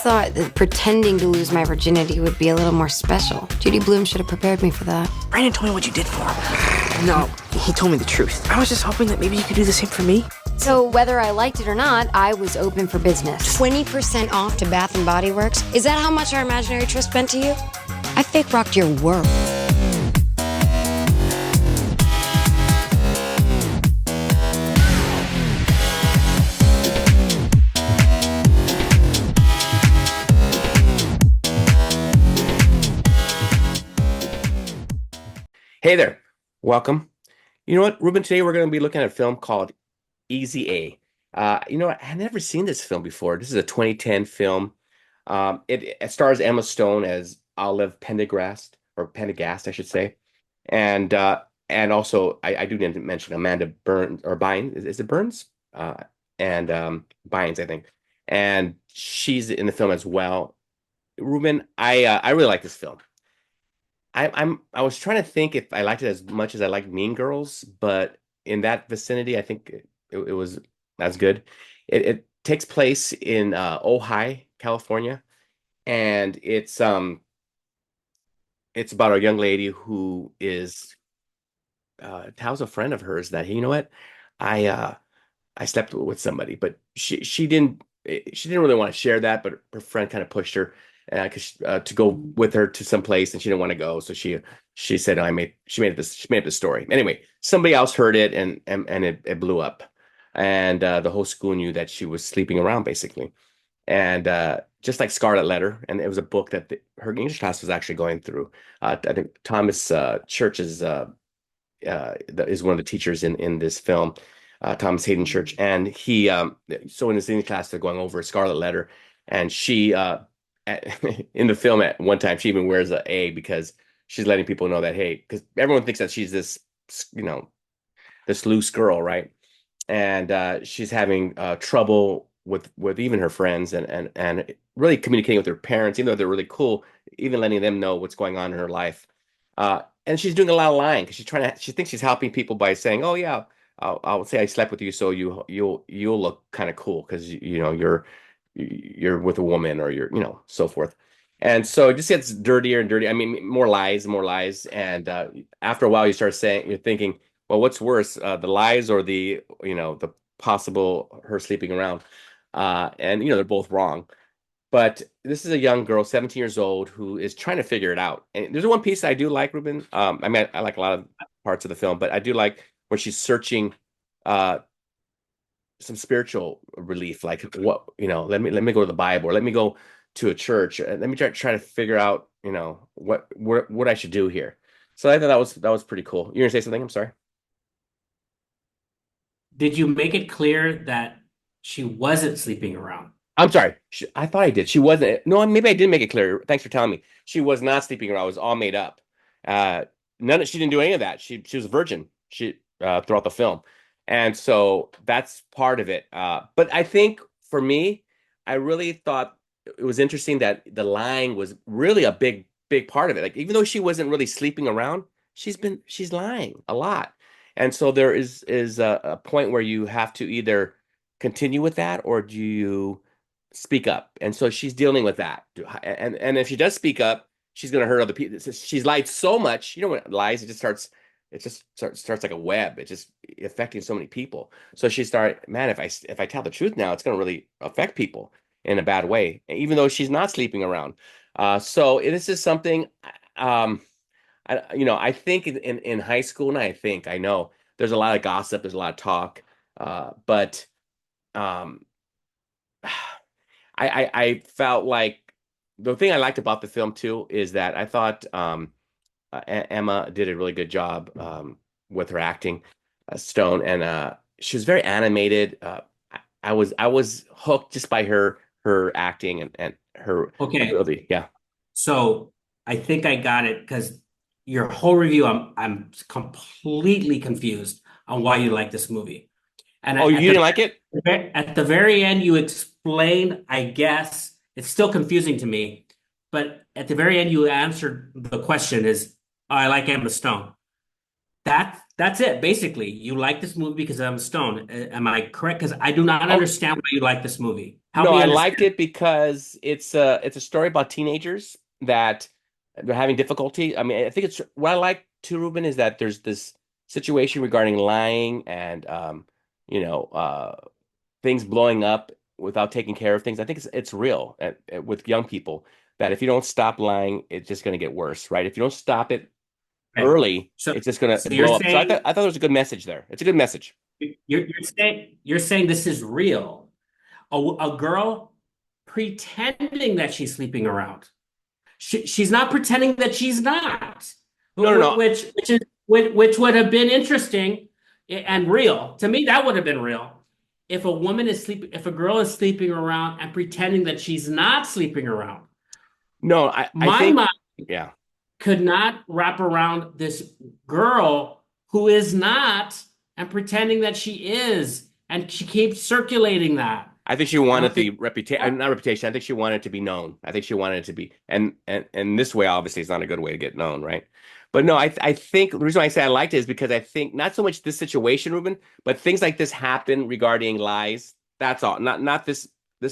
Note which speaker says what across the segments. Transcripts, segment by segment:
Speaker 1: just thought that pretending to lose my virginity would be a little more special. Judy Blume should have prepared me for that.
Speaker 2: Brandon told me what you did for him. No, he told me the truth. I was just hoping that maybe you could do the same for me.
Speaker 1: So whether I liked it or not, I was open for business. 20% off to Bath & Body Works? Is that how much our imaginary trust meant to you? I fake rocked your world.
Speaker 3: Hey there, welcome. You know what, Ruben, today we're going to be looking at a film called Easy A. You know what, I had never seen this film before. This is a 2010 film. It stars Emma Stone as Olive Pendergast, or Pendergast, I should say. And also, I do need to mention Amanda Burns, or Bynes, is it Burns? And Bynes, I think. And she's in the film as well. Ruben, I really like this film. I was trying to think if I liked it as much as I liked Mean Girls, but in that vicinity, I think it was as good. It takes place in Ojai, California, and it's about a young lady who is tells a friend of hers that, hey, you know what, I slept with somebody, but she didn't really want to share that, but her friend kind of pushed her to go with her to some place, and she didn't want to go, so she said, she made up this story. Anyway, somebody else heard it, and it blew up, and the whole school knew that she was sleeping around, basically. And just like Scarlet Letter, and it was a book that her English class was actually going through. I think Thomas Church is one of the teachers in this film, Thomas Hayden Church, and he so in his English class they're going over Scarlet Letter, and she in the film at one time she even wears an A because she's letting people know that, hey, because everyone thinks that she's this, this loose girl, right? And she's having trouble with even her friends, and really communicating with her parents, even though they're really cool, even letting them know what's going on in her life. And she's doing a lot of lying because she thinks she's helping people by saying, oh yeah, I'll say I slept with you so you'll look kind of cool because you're with a woman, or you're, so forth. And so it just gets dirtier and dirtier. I mean, more lies, more lies. And after a while, you're thinking, well, what's worse, the lies or the possible her sleeping around? And they're both wrong. But this is a young girl, 17 years old, who is trying to figure it out. And there's one piece I do like, Ruben. I mean, I like a lot of parts of the film, but I do like when she's searching some spiritual relief, like, what, let me go to the Bible, or let me go to a church, and let me try to figure out, what I should do here. So I thought that was pretty cool. You're gonna say something? I'm sorry.
Speaker 4: Did you make it clear that she wasn't sleeping around?
Speaker 3: I'm sorry. I thought I did. She wasn't. No, maybe I didn't make it clear. Thanks for telling me. She was not sleeping around. It was all made up. She didn't do any of that. She was a virgin. Throughout the film. And so that's part of it. But I think for me, I really thought it was interesting that the lying was really a big part of it. Like, even though she wasn't really sleeping around, she's lying a lot. And so there is a point where you have to either continue with that, or do you speak up? And so she's dealing with that. And if she does speak up, she's going to hurt other people. She's lied so much. When it lies, it just starts like a web. It's just affecting so many people. So she started, man, if I tell the truth now, it's going to really affect people in a bad way, even though she's not sleeping around. So this is something, I think in high school, and I know there's a lot of gossip, there's a lot of talk, but I felt like the thing I liked about the film too is that I thought Emma did a really good job with her acting, Stone, and she was very animated. I was hooked just by her acting and her ability. Yeah.
Speaker 4: So I think I got it, because your whole review, I'm completely confused on why you like this movie. And
Speaker 3: you didn't like it?
Speaker 4: At the very end, you explained, I guess, it's still confusing to me, but at the very end, you answered the question is, oh, I like Emma Stone. That That's it. Basically, you like this movie because I'm stoned. Am I correct? Because I do not
Speaker 3: Oh,
Speaker 4: understand why you like this movie. Help
Speaker 3: no,
Speaker 4: me
Speaker 3: I liked
Speaker 4: understand.
Speaker 3: it because it's a story about teenagers that they're having difficulty. I mean, I think it's what I like too, Ruben, is that there's this situation regarding lying and you know, things blowing up without taking care of things. I think it's real with young people that if you don't stop lying, it's just going to get worse, right? If you don't stop it
Speaker 4: Okay.
Speaker 3: early,
Speaker 4: So,
Speaker 3: it's just going
Speaker 4: so
Speaker 3: to
Speaker 4: you're
Speaker 3: blow up. So
Speaker 4: saying
Speaker 3: I thought there was a good message there. It's a good message.
Speaker 4: you're saying this is real. A girl pretending that she's sleeping around. She's not pretending that she's not,
Speaker 3: No, no, no.
Speaker 4: which would have been interesting and real. To me, that would have been real. If a girl is sleeping around and pretending that she's not sleeping around,
Speaker 3: No, I
Speaker 4: my
Speaker 3: think
Speaker 4: mind
Speaker 3: yeah.
Speaker 4: could not wrap around this girl who is not and pretending that she is, and she keeps circulating that.
Speaker 3: I think she
Speaker 4: And I'm
Speaker 3: wanted the
Speaker 4: thinking,
Speaker 3: reputation, not reputation. I think she wanted it to be known. I think she wanted it to be, and this way, obviously, it's not a good way to get known, right? But no, I think the reason why I say I liked it is because I think not so much this situation, Ruben, but things like this happen regarding lies. That's all. Not this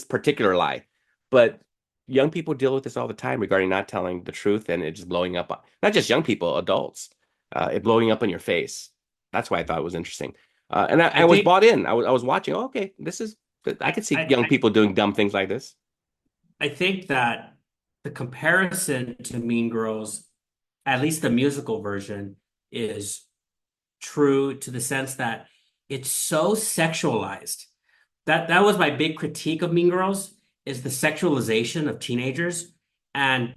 Speaker 3: particular lie, but young people deal with this all the time regarding not telling the truth and it just blowing up. Not just young people, adults, it blowing up in your face. That's why I thought it was interesting. And
Speaker 4: I
Speaker 3: I was
Speaker 4: think
Speaker 3: bought in. I was watching. Oh, okay, this is I
Speaker 4: I,
Speaker 3: could see young
Speaker 4: I,
Speaker 3: people doing dumb things like this.
Speaker 4: I think that the comparison to Mean Girls, at least the musical version, is true to the sense that it's so sexualized. That was my big critique of Mean Girls is the sexualization of teenagers. And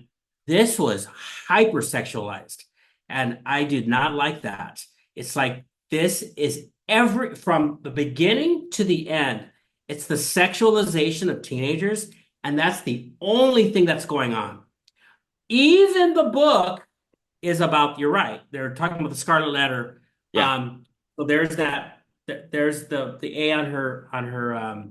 Speaker 4: this was hyper sexualized. And I did not like that. It's like this is every from the beginning to the end, it's the sexualization of teenagers, and that's the only thing that's going on. Even the book is about, you're right. They're talking about the Scarlet Letter.
Speaker 3: Yeah.
Speaker 4: So there's that. There's the A on her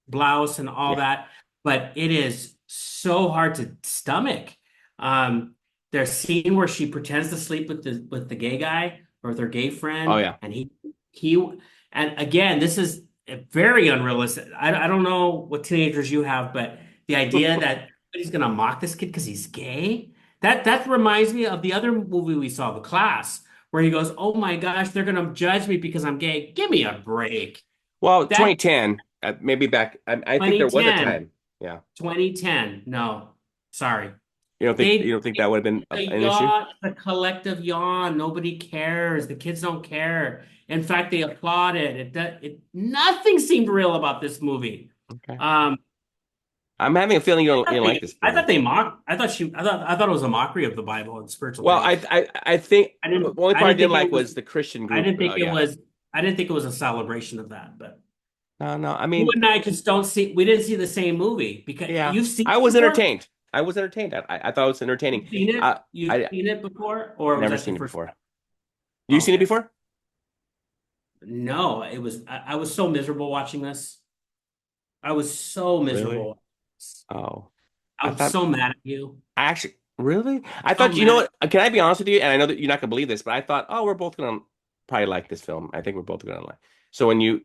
Speaker 4: blouse and all
Speaker 3: Yeah.
Speaker 4: that, but it is so hard to stomach. There's a scene where she pretends to sleep with the gay guy or with her gay
Speaker 3: Oh
Speaker 4: friend,
Speaker 3: yeah.
Speaker 4: and he and again, this is very unrealistic. I don't know what teenagers you have, but the idea that he's gonna mock this kid because he's gay. That reminds me of the other movie we saw, The Class, where he goes, "Oh my gosh, they're gonna judge me because I'm gay. Give me a break."
Speaker 3: Well,
Speaker 4: That
Speaker 3: 2010, maybe back. I think there was a
Speaker 4: 2010,
Speaker 3: time. Yeah.
Speaker 4: 2010. No, sorry.
Speaker 3: You
Speaker 4: They
Speaker 3: don't think that would have been
Speaker 4: the
Speaker 3: an issue?
Speaker 4: yawn, the collective yawn. Nobody cares. The kids don't care. In fact, they applaud it. Nothing seemed real about this movie.
Speaker 3: Okay.
Speaker 4: Um,
Speaker 3: I'm having a feeling you don't like this
Speaker 4: I thought
Speaker 3: movie.
Speaker 4: they mocked. I thought it was a mockery of the Bible and spiritual
Speaker 3: Well,
Speaker 4: things.
Speaker 3: I think
Speaker 4: I
Speaker 3: the
Speaker 4: didn't
Speaker 3: only
Speaker 4: I
Speaker 3: part I
Speaker 4: didn't
Speaker 3: didn't
Speaker 4: think it
Speaker 3: like
Speaker 4: was
Speaker 3: was the Christian
Speaker 4: I
Speaker 3: group.
Speaker 4: didn't think it
Speaker 3: Yeah.
Speaker 4: was I didn't think it was a celebration of that, but
Speaker 3: No, no. I
Speaker 4: you
Speaker 3: mean,
Speaker 4: and I just don't see we didn't see the same movie because
Speaker 3: yeah.
Speaker 4: you've seen
Speaker 3: I
Speaker 4: it
Speaker 3: was
Speaker 4: before?
Speaker 3: entertained. I was entertained. I thought it was entertaining.
Speaker 4: You've seen it?
Speaker 3: I
Speaker 4: You've
Speaker 3: I
Speaker 4: seen it before? Or was
Speaker 3: never
Speaker 4: that the
Speaker 3: seen it
Speaker 4: first
Speaker 3: before.
Speaker 4: time?
Speaker 3: You seen it
Speaker 4: Okay.
Speaker 3: before?
Speaker 4: No, I was so miserable watching this. I was so
Speaker 3: Really?
Speaker 4: miserable.
Speaker 3: Oh, I
Speaker 4: I'm
Speaker 3: thought
Speaker 4: so mad at you.
Speaker 3: I actually really. I
Speaker 4: So
Speaker 3: thought you know
Speaker 4: mad at
Speaker 3: what? Can I be honest with you? And I know that you're not gonna believe this, but I thought, oh, we're both gonna probably like this film. I think we're both gonna like. So when you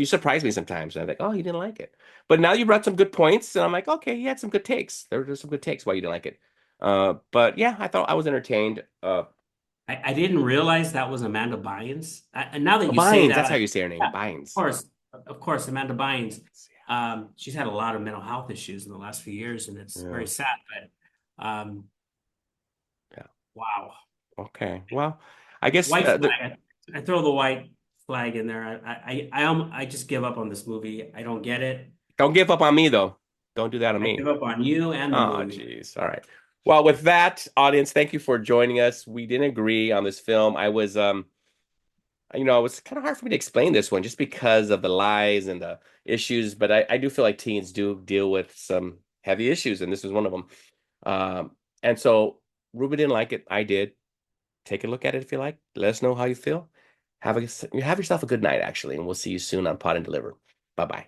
Speaker 3: surprise me sometimes, and I'm like, oh, you didn't like it, but now you brought some good points, and I'm like, okay, you had some good takes. There were just some good takes why you didn't like it. But yeah, I thought I was entertained.
Speaker 4: I didn't realize that was Amanda Bynes. And now that you say
Speaker 3: Bynes,
Speaker 4: that,
Speaker 3: that's how you say her name,
Speaker 4: yeah,
Speaker 3: Bynes.
Speaker 4: of course, Amanda Bynes. She's had a lot of mental health issues in the last few years, and it's
Speaker 3: Yeah,
Speaker 4: very sad. But
Speaker 3: yeah.
Speaker 4: wow,
Speaker 3: Okay. Well, I guess
Speaker 4: white flag. I throw the white flag in there. I just give up on this movie. I don't get it.
Speaker 3: don't give up on me though. Don't do that on
Speaker 4: I
Speaker 3: me.
Speaker 4: give up on you and the
Speaker 3: Oh,
Speaker 4: movie.
Speaker 3: geez. All right. Well, with that, audience, thank you for joining us. We didn't agree on this film. It was kind of hard for me to explain this one just because of the lies and the issues, but I do feel like teens do deal with some heavy issues, and this is one of them. And so Ruben didn't like it. I did. Take a look at it if you like. Let us know how you feel. Have yourself a good night, actually, and we'll see you soon on Pod and Deliver. Bye-bye.